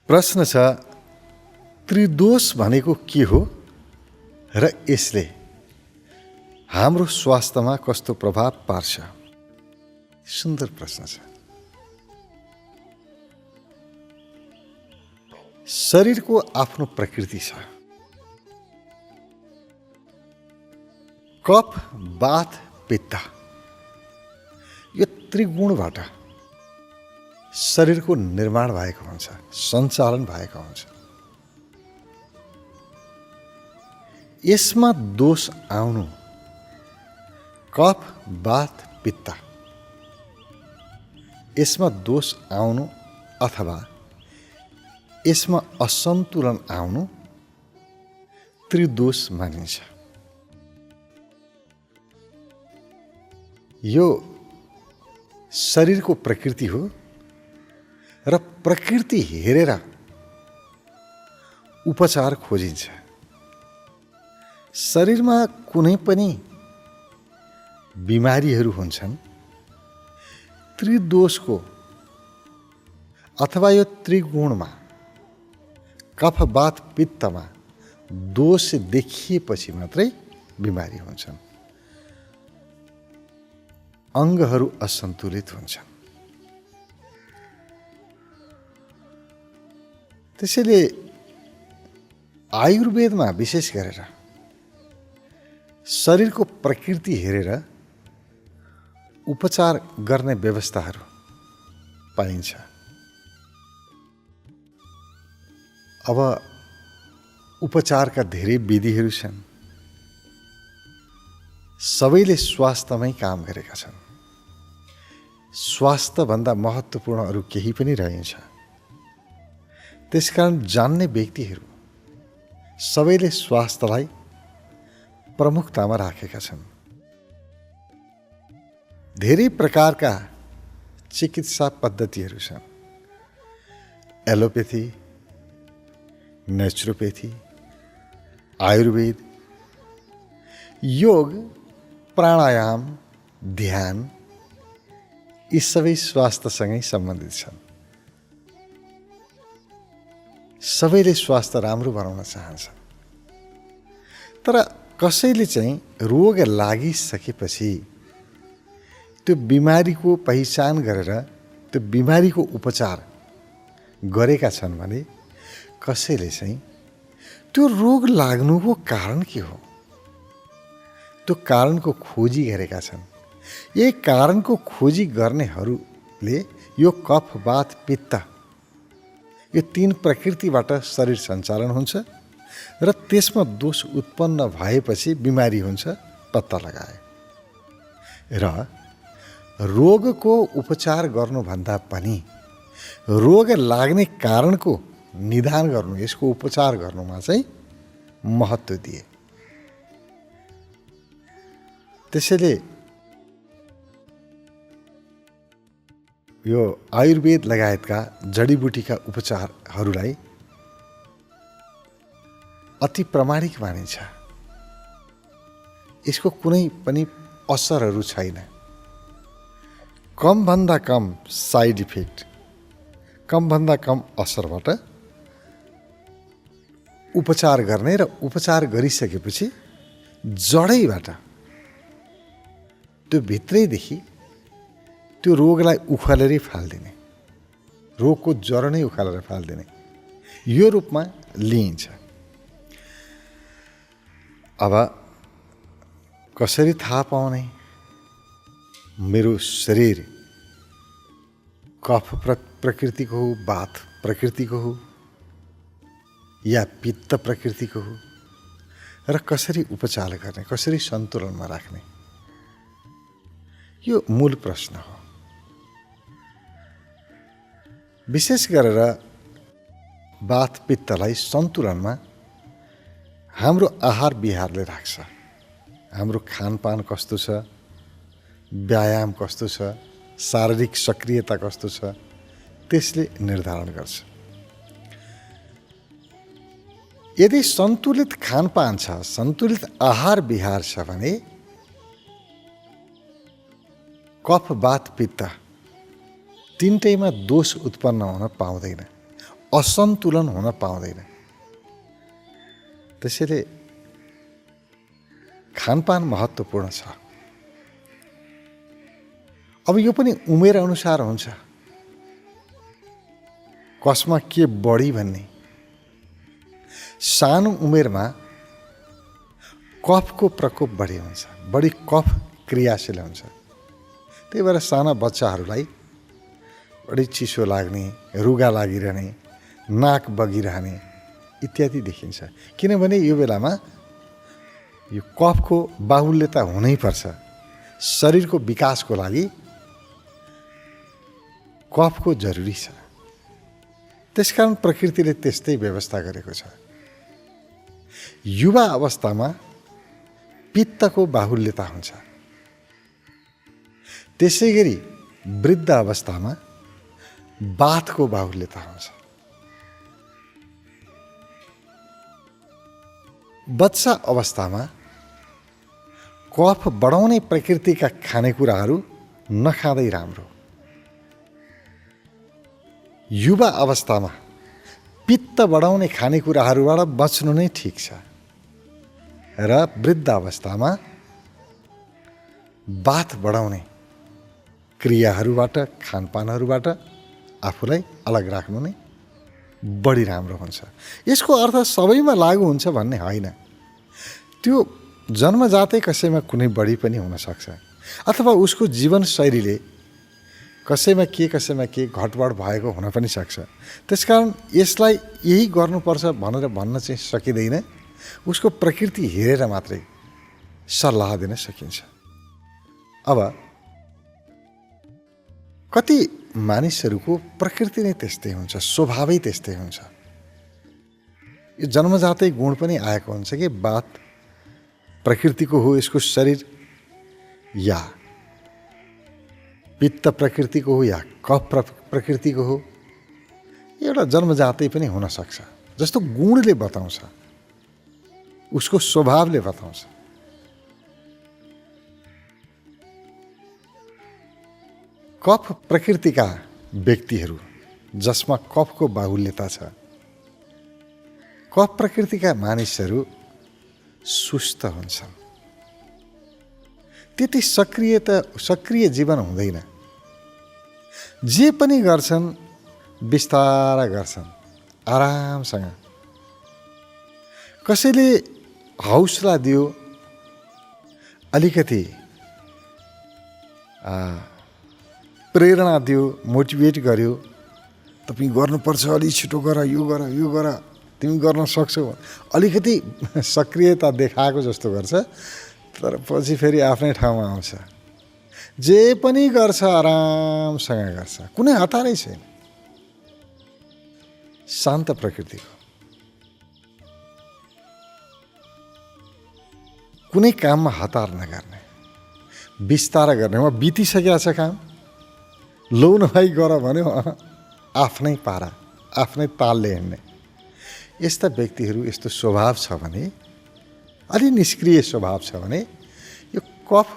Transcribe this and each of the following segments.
प्रश्न छ, त्रिदोष भनेको के हो र यसले हाम्रो स्वास्थ्यमा कस्तो प्रभाव पार्छ? सुन्दर प्रश्न छ। शरीरको आफ्नो प्रकृति छ। कफ, वात, पित्त यो त्रिगुणबाट शरीरको निर्माण भएको हुन्छ, सञ्चालन भएको हुन्छ। यसमा दोष आउनु, कफ, वात, पित्त यसमा दोष आउनु अथवा यसमा असन्तुलन आउनु त्रिदोष मानिन्छ। यो शरीरको प्रकृति हो र प्रकृति हेरेर उपचार खोजिन्छ। शरीरमा कुनै पनि बिमारीहरू हुन्छन्, त्रिदोषको अथवा यो त्रिगुणमा कफ, वात, पित्तमा दोष देखिएपछि मात्रै बिमारी हुन्छन्, अङ्गहरू असन्तुलित हुन्छन्। त्यसैले आयुर्वेदमा विशेष गरेर शरीरको प्रकृति हेरेर उपचार गर्ने व्यवस्थाहरू पाइन्छ। अब उपचारका धेरै विधिहरू छन्। सबैले स्वास्थ्यमै काम गरेका छन्। स्वास्थ्यभन्दा महत्त्वपूर्ण अरू केही पनि रहन्छ। त्यसकारण जान्ने व्यक्तिहरू सबैले स्वास्थ्यलाई प्रमुखतामा राखेका छन्। धेरै प्रकारका चिकित्सा पद्धतिहरू छन्। एलोपेथी, नेचुरोपैथी, आयुर्वेद, योग, प्राणायाम, ध्यान यी सबै स्वास्थ्यसँगै सम्बन्धित छन्। सबैले स्वास्थ्य राम्रो बनाउन चाहन्छन्। तर कसैले चाहिँ रोग लागिसकेपछि त्यो बिमारीको पहिचान गरेर त्यो बिमारीको उपचार गरेका छन् भने कसैले चाहिँ त्यो रोग लाग्नुको कारण के हो त्यो कारणको खोजी गरेका छन्। यही कारणको खोजी गर्नेहरूले यो कफ, वात, पित्त यो तीन प्रकृतिबाट शरीर सञ्चालन हुन्छ र त्यसमा दोष उत्पन्न भएपछि बिमारी हुन्छ पत्ता लगाए। र रोगको उपचार गर्नुभन्दा पनि रोग लाग्ने कारणको निदान गर्नु, यसको उपचार गर्नुमा चाहिँ महत्त्व दिए। त्यसैले यो आयुर्वेद लगायतका जडीबुटीका उपचारहरूलाई अति प्रामाणिक मानिन्छ। यसको कुनै पनि असरहरू छैन। कमभन्दा कम साइड इफेक्ट, कमभन्दा कम असरबाट उपचार गर्ने र उपचार गरिसकेपछि जडैबाट त्यो भित्रैदेखि त्यो रोगलाई उखालेरै फालिदिने, रोगको जरो नै उखालेर फालिदिने यो रूपमा लिइन्छ। अब कसरी थाहा पाउने मेरो शरीर कफ प्रकृतिको हो, वात प्रकृतिको हो या पित्त प्रकृतिको हो, र कसरी उपचार गर्ने, कसरी सन्तुलनमा राख्ने, यो मूल प्रश्न हो। विशेष गरेर वात पित्तलाई सन्तुलनमा हाम्रो आहार विहारले राख्छ। हाम्रो खानपान कस्तो छ, व्यायाम कस्तो छ, शारीरिक सक्रियता कस्तो छ, त्यसले निर्धारण गर्छ। यदि सन्तुलित खानपान छ, सन्तुलित आहार विहार छ भने कफ, वात, पित्त तीनटैमा दोष उत्पन्न हुन पाउँदैन। असन्तुलन हुन पाउँदैन। त्यसैले खानपान महत्त्वपूर्ण छ। अब यो पनि उमेर अनुसार हुन्छ, कसमा के बढी भन्ने। सानो उमेरमा कफको प्रकोप बढी हुन्छ, बढी कफ क्रियाशील हुन्छ। त्यही भएर साना बच्चाहरूलाई बढी चिसो लाग्ने, रुगा लागिरहने, नाक बगिरहने इत्यादि देखिन्छ। किनभने यो बेलामा यो कफको बाहुल्यता हुनैपर्छ। शरीरको विकासको लागि कफको जरुरी छ। त्यसकारण प्रकृतिले त्यस्तै व्यवस्था गरेको छ। युवा अवस्थामा पित्तको बाहुल्यता हुन्छ, त्यसै गरी वृद्ध अवस्थामा वातको बाहुल्यता हुन्छ। बच्चा अवस्थामा कफ बढाउने प्रकृतिका खानेकुराहरू नखाँदै राम्रो। युवा अवस्थामा पित्त बढाउने खानेकुराहरूबाट बच्नु नै ठिक छ र वृद्ध अवस्थामा वात बढाउने क्रियाहरूबाट, खानपानहरूबाट आफूलाई अलग राख्नु नै बढी राम्रो हुन्छ। यसको अर्थ सबैमा लागू हुन्छ भन्ने होइन। त्यो जन्मजातै कसैमा कुनै बढी पनि हुनसक्छ, अथवा उसको जीवनशैलीले कसैमा के घटबड भएको हुन पनि सक्छ। त्यसकारण यसलाई यही गर्नुपर्छ भनेर भन्न चाहिँ सकिँदैन। उसको प्रकृति हेरेर मात्रै सल्लाह दिन सकिन्छ। अब कति मानिसहरूको प्रकृति नै त्यस्तै हुन्छ, स्वभावै त्यस्तै हुन्छ। यो जन्मजातै गुण पनि आएको हुन्छ कि वात प्रकृतिको हो यसको शरीर, या पित्त प्रकृतिको हो, या कफ प्रकृतिको हो। एउटा जन्मजातै पनि हुन सक्छ। जस्तो गुणले बताउँछ, उसको स्वभावले बताउँछ। कफ प्रकृतिका व्यक्तिहरू जसमा कफको बाहुल्यता छ, कफ प्रकृतिका मानिसहरू सुस्त हुन्छन्। त्यति सक्रिय जीवन हुँदैन। जे पनि गर्छन् बिस्तारा गर्छन्, आरामसँग। कसैले हौसला दियो, अलिकति प्रेरणा दियो, मोटिभेट गर्यो, तपाईँ गर्नुपर्छ, अलि छिटो गर, यो गर, तिमी गर्न सक्छौ, अलिकति सक्रियता देखाएको जस्तो गर्छ। तर पछि फेरि आफ्नै ठाउँमा आउँछ। जे पनि गर्छ आरामसँग गर्छ, कुनै हतारै छैन। शान्त प्रकृतिको कुनै काममा हतार नगर्ने, बिस्तारा गर्ने। म बितिसकेको छ काम, लौ न भाइ गर भन्यो, आफ्नै पारा, आफ्नै तालले हिँड्ने। यस्ता व्यक्तिहरू, यस्तो स्वभाव छ भने, अलि निष्क्रिय स्वभाव छ भने, यो कफ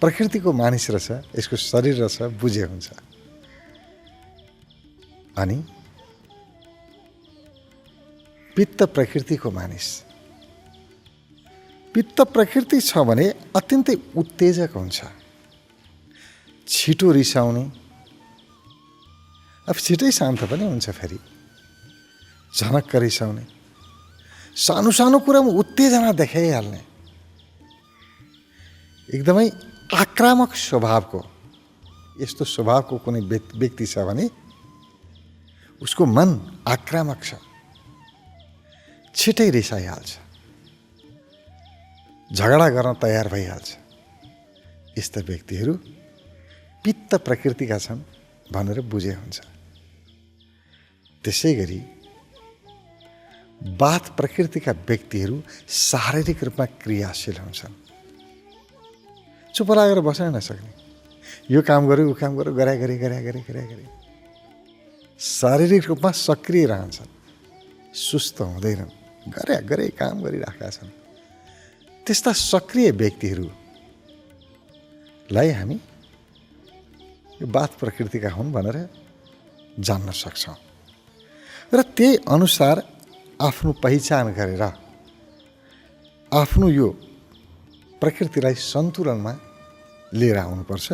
प्रकृतिको मानिस रहेछ, यसको शरीर रहेछ, बुझे हुन्छ। अनि पित्त प्रकृतिको मानिस, पित्त प्रकृति छ भने अत्यन्तै उत्तेजक हुन्छ, छिटो रिसाउने, अब छिटै शान्त पनि हुन्छ, फेरि झनक्क रिसाउने, सानो सानो कुरामा उत्तेजना देखाइहाल्ने, एकदमै आक्रामक स्वभावको। यस्तो स्वभावको कुनै व्यक्ति छ भने उसको मन आक्रामक छ, छिटै रिसाइहाल्छ, झगडा गर्न तयार भइहाल्छ। यस्ता व्यक्तिहरू पित्त प्रकृतिका छन् भनेर बुझे हुन्छ। त्यसै गरी वात प्रकृतिका व्यक्तिहरू शारीरिक रूपमा क्रियाशील हुन्छन्। चुप लागेर बस्न नसक्ने, यो काम गर्यो, ऊ काम गर्यो, गरे शारीरिक रूपमा सक्रिय रहन्छन्, सुस्त हुँदैनन्, गरे काम गरिराखेका छन्। त्यस्ता सक्रिय व्यक्तिहरूलाई हामी यो वात प्रकृतिका हुन् भनेर जान्न सक्छौँ। र त्यही अनुसार आफ्नो पहिचान गरेर आफ्नो यो प्रकृतिलाई सन्तुलनमा लिएर आउनुपर्छ।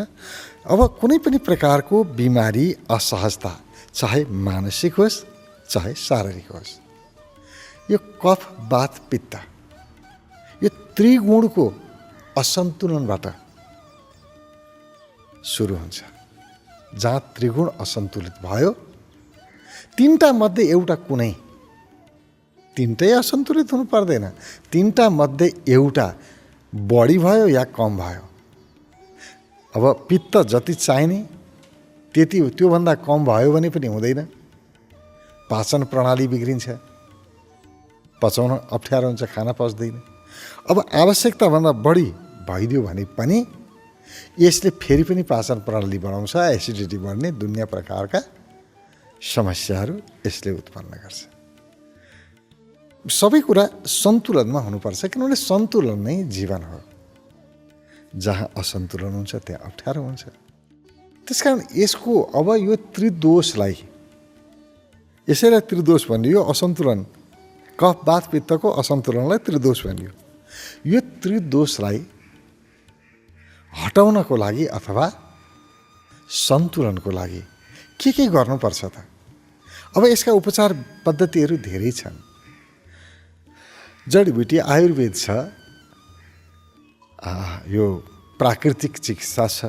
अब कुनै पनि प्रकारको बिमारी, असहजता, चाहे मानसिक होस् चाहे शारीरिक होस्, यो कफ, वात, पित्त, यो त्रिगुणको असन्तुलनबाट सुरु हुन्छ। जहाँ त्रिगुण असन्तुलित भयो, तीनटा मध्ये एउटा कुनै, तीनटै असन्तुलित हुनु पर्दैन, तीनटा मध्ये एउटा बढी भयो या कम भयो। अब पित्त जति चाहिने त्यति त्योभन्दा कम भयो भने पनि हुँदैन, पाचन प्रणाली बिग्रिन्छ, पचाउन अप्ठ्यारो हुन्छ, खाना पच्दैन। अब आवश्यकताभन्दा बढी भइदियो भने पनि यसले फेरि पनि पाचन प्रणाली बढाउँछ, एसिडिटी बढ्ने दुनिया प्रकारका समस्याहरू यसले उत्पन्न गर्छ। सबै कुरा सन्तुलनमा हुनुपर्छ, किनभने सन्तुलन नै जीवन हो। जहाँ असन्तुलन हुन्छ त्यहाँ अप्ठ्यारो हुन्छ। त्यसकारण यसको अब यो त्रिदोषलाई, यसैलाई त्रिदोष भनियो, असन्तुलन, कफ, वात, पित्तको असन्तुलनलाई त्रिदोष भनियो। यो त्रिदोषलाई हटाउनको लागि अथवा सन्तुलनको लागि के गर्नुपर्छ त? अब यसका उपचार पद्धतिहरू धेरै छन्। जडीबुटी आयुर्वेद छ, यो प्राकृतिक चिकित्सा छ,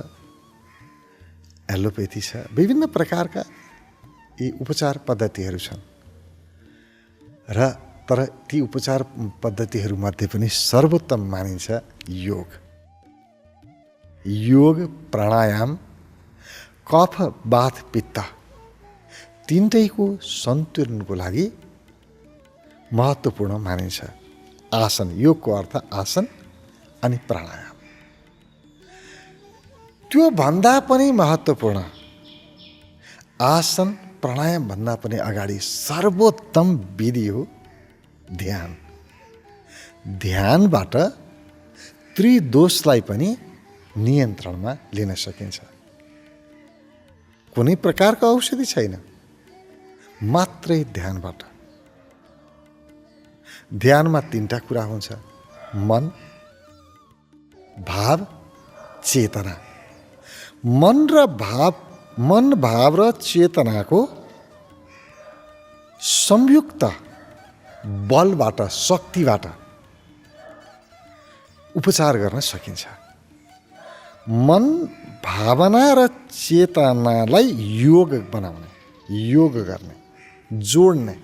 एलोपेथी छ, विभिन्न प्रकारका यी उपचार पद्धतिहरू छन्। र तर ती उपचार पद्धतिहरूमध्ये पनि सर्वोत्तम मानिन्छ योग। योग, प्राणायाम, कफ, वात, पित्त तीनटैको सन्तुलनको लागि महत्त्वपूर्ण मानिन्छ। आसन, योगको अर्थ आसन अनि प्राणायाम। त्यो भन्दा पनि महत्त्वपूर्ण, आसन प्राणायाम भन्दा पनि अगाडि सर्वोत्तम विधि हो ध्यान। ध्यानबाट त्रिदोषलाई पनि नियन्त्रणमा लिन सकिन्छ। कुनै प्रकारको औषधि छैन, मात्रै ध्यानबाट। ध्यानमा तीनटा कुरा हुन्छ, मन, भाव, चेतना। मन, भाव र चेतनाको संयुक्त बलबाट, शक्तिबाट उपचार गर्न सकिन्छ। मन, भावना र चेतनालाई योग बनाउने, योग गर्ने, जोड्ने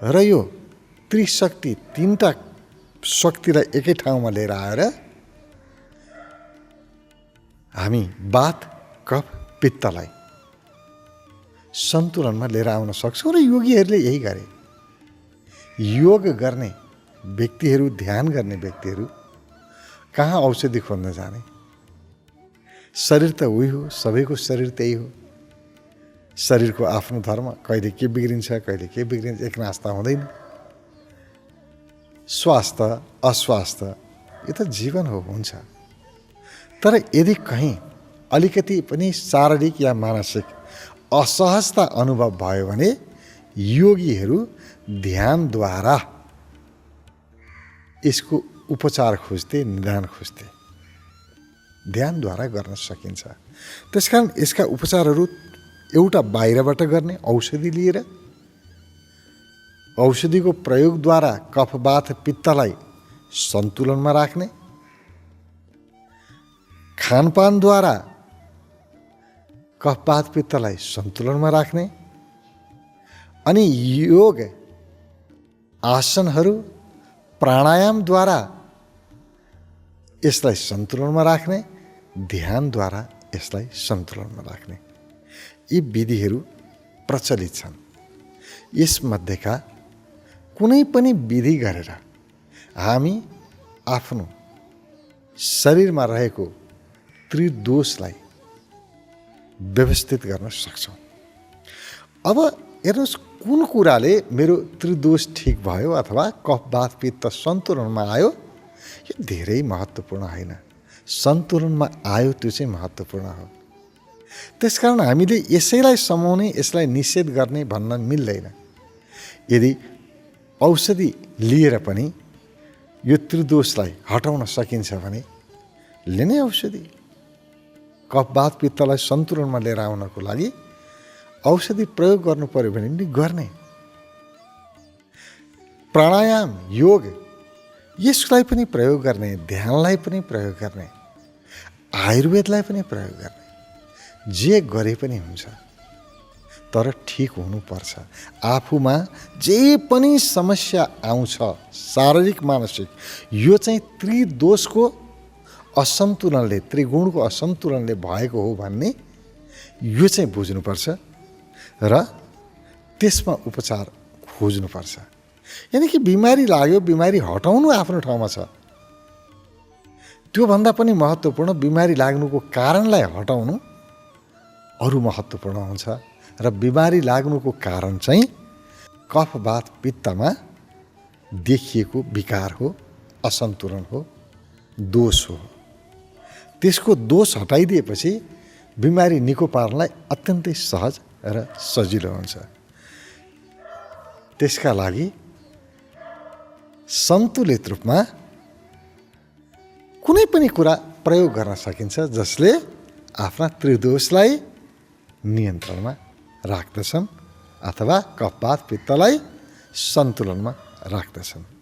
र यो त्रिशक्ति, तीनटा शक्तिलाई एकै ठाउँमा लिएर आएर हामी वात, कफ, पित्तलाई सन्तुलनमा लिएर आउन सक्छौँ। र योगीहरूले यही गरे। योग गर्ने व्यक्तिहरू, ध्यान गर्ने व्यक्तिहरू कहाँ औषधि खोज्न जाने? शरीर त उही हो, सबैको शरीर त्यही हो। शरीरको आफ्नो धर्म, कहिले के बिग्रिन्छ, कहिले के बिग्रिन्छ, एक नास्ता हुँदैन। स्वास्थ्य, अस्वास्थ्य यो त जीवन हो, हुन्छ। तर यदि कहीँ अलिकति पनि शारीरिक या मानसिक असहजता अनुभव भयो भने योगीहरू ध्यानद्वारा यसको उपचार खोज्थे, निदान खोज्थे। ध्यानद्वारा गर्न सकिन्छ। त्यसकारण यसका उपचारहरू एउटा बाहिरबाट गर्ने, औषधि लिएर, औषधिको प्रयोगद्वारा कफ, वात, पित्तलाई सन्तुलनमा राख्ने, खानपानद्वारा कफ, वात, पित्तलाई सन्तुलनमा राख्ने, अनि योग, आसनहरू, प्राणायामद्वारा यसलाई सन्तुलनमा राख्ने, ध्यानद्वारा यसलाई सन्तुलनमा राख्ने, यी विधिहरू प्रचलित छन्। यसमध्येका कुनै पनि विधि गरेर हामी आफ्नो शरीरमा रहेको त्रिदोषलाई व्यवस्थित गर्न सक्छौँ। अब हेर्नुहोस्, कुन कुराले मेरो त्रिदोष ठिक भयो अथवा कफ, वात, पित्त सन्तुलनमा आयो, यो धेरै महत्त्वपूर्ण होइन। सन्तुलनमा आयो त्यो चाहिँ महत्त्वपूर्ण हो। त्यसकारण हामीले यसैलाई समाउने, यसलाई निषेध गर्ने भन्न मिल्दैन। यदि औषधि लिएर पनि यो त्रिदोषलाई हटाउन सकिन्छ भने लिने औषधि। कफ वात पित्तलाई सन्तुलनमा लिएर आउनको लागि औषधि प्रयोग गर्नु पर्यो भने नि गर्ने। प्राणायाम, योग यसलाई पनि प्रयोग गर्ने, ध्यानलाई पनि प्रयोग गर्ने, आयुर्वेदलाई पनि प्रयोग गर्ने। जे गरे पनि हुन्छ, तर ठिक हुनुपर्छ। आफूमा जे पनि समस्या आउँछ शारीरिक मानसिक, यो चाहिँ त्रिदोषको असन्तुलनले, त्रिगुणको असन्तुलनले भएको हो भन्ने यो चाहिँ बुझ्नुपर्छ र त्यसमा उपचार खोज्नुपर्छ। यानि कि बिमारी लाग्यो, बिमारी हटाउनु आफ्नो ठाउँमा छ। त्योभन्दा पनि महत्त्वपूर्ण बिमारी लाग्नुको कारणलाई हटाउनु अरू महत्त्वपूर्ण हुन्छ। र बिमारी लाग्नुको कारण चाहिँ कफ वात पित्तमा देखिएको विकार हो, असन्तुलन हो, दोष हो। त्यसको दोष हटाइदिएपछि बिमारी निको पार्नलाई अत्यन्तै सहज र सजिलो हुन्छ। त्यसका लागि सन्तुलित रूपमा कुनै पनि कुरा प्रयोग गर्न सकिन्छ जसले आफ्ना त्रिदोषलाई नियन्त्रणमा राख्दछन् अथवा कफ वात पित्तलाई सन्तुलनमा राख्दछन्।